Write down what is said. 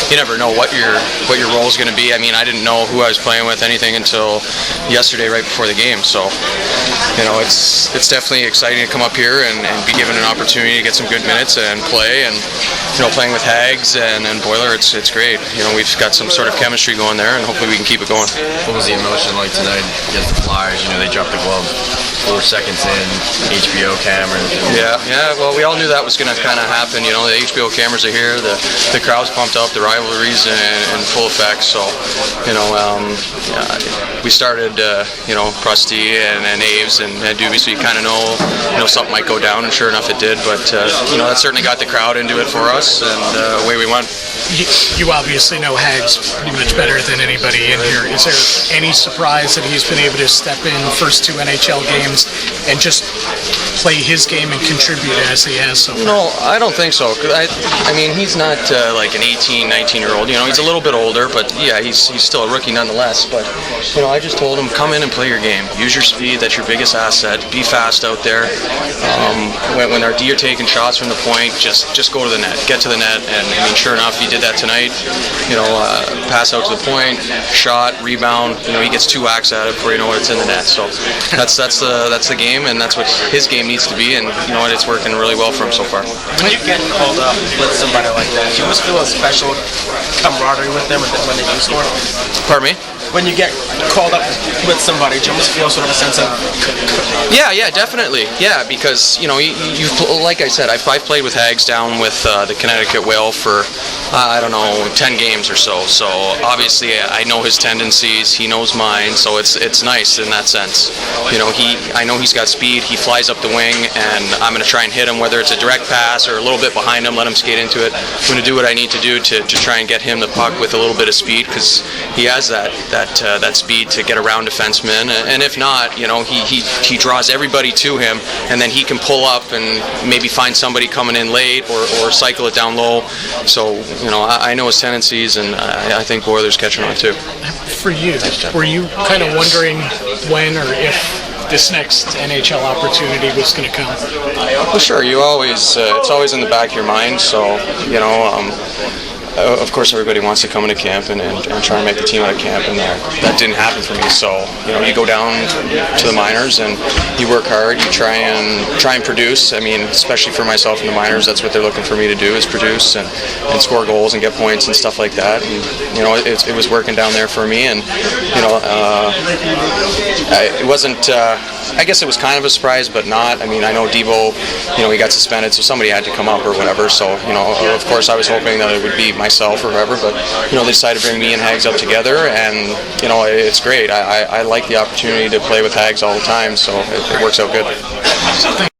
you never know what your role is going to be. I mean, I didn't know who I was playing with, anything, until yesterday, right before the game. So, it's definitely exciting to come up here and be given an opportunity to get some good minutes and play. And playing with Hags and Boiler, it's great. We've got some sort of chemistry going there, and hopefully we can keep it going. What was the emotion like tonight against the Flyers? They dropped the glove 4 seconds in, HBO cameras. Yeah. Well, we all knew that was going to kind of happen. The HBO cameras are here, the crowd's pumped up, the rivalry's in full effect. So, we started, Prusty and Aves and Doobie, so you kind of know something might go down, and sure enough it did. But that certainly got the crowd into it for us, and away we went. You obviously know Hags pretty much better than anybody in here. Is there any surprise that he's been able to step in the first 2 NHL games and just play his game and contribute as he has so far? No, I don't think so. I mean, he's not like an 18, 19-year-old. He's a little bit older, but yeah, he's still a rookie nonetheless. But I just told him, come in and play your game. Use your speed. That's your biggest asset. Be fast out there. When our D are taking shots from the point, just go to the net. Get to the net. And I mean, sure enough, he did that tonight. Pass out to the point, shot, rebound. He gets 2 whacks at it before you know it, it's in the net. So that's the game, and that's what his game needs to be. And it's working really well for him so far. When you get called up with somebody like that, do you always feel a special camaraderie with them when they do score? Pardon me? When you get called up with somebody, do you almost feel sort of a sense of... Yeah, definitely. Yeah, because, you like I said, I've played with Hags down with the Connecticut Whale for, 10 games or so. So, obviously, I know his tendencies, he knows mine, so it's nice in that sense. I know he's got speed, he flies up the wing, and I'm going to try and hit him, whether it's a direct pass or a little bit behind him, let him skate into it. I'm going to do what I need to do to try and get him the puck with a little bit of speed, because he has that speed to get around defensemen, and if not, he draws everybody to him, and then he can pull up and maybe find somebody coming in late or cycle it down low. So I know his tendencies, and I think Boiler's catching on too. For you, were you kind of wondering when or if this next NHL opportunity was going to come? Well, sure. It's always in the back of your mind. So of course, everybody wants to come into camp and try and make the team out of camp, and that didn't happen for me. So, you go down to the minors and you work hard. You try and produce. I mean, especially for myself in the minors, that's what they're looking for me to do, is produce and score goals and get points and stuff like that. And it was working down there for me, and it wasn't. I guess it was kind of a surprise, but not. I mean, I know Devo, he got suspended, so somebody had to come up or whatever. So, of course, I was hoping that it would be myself or whoever, but they decided to bring me and Hags up together, and it's great. I like the opportunity to play with Hags all the time, so it works out good.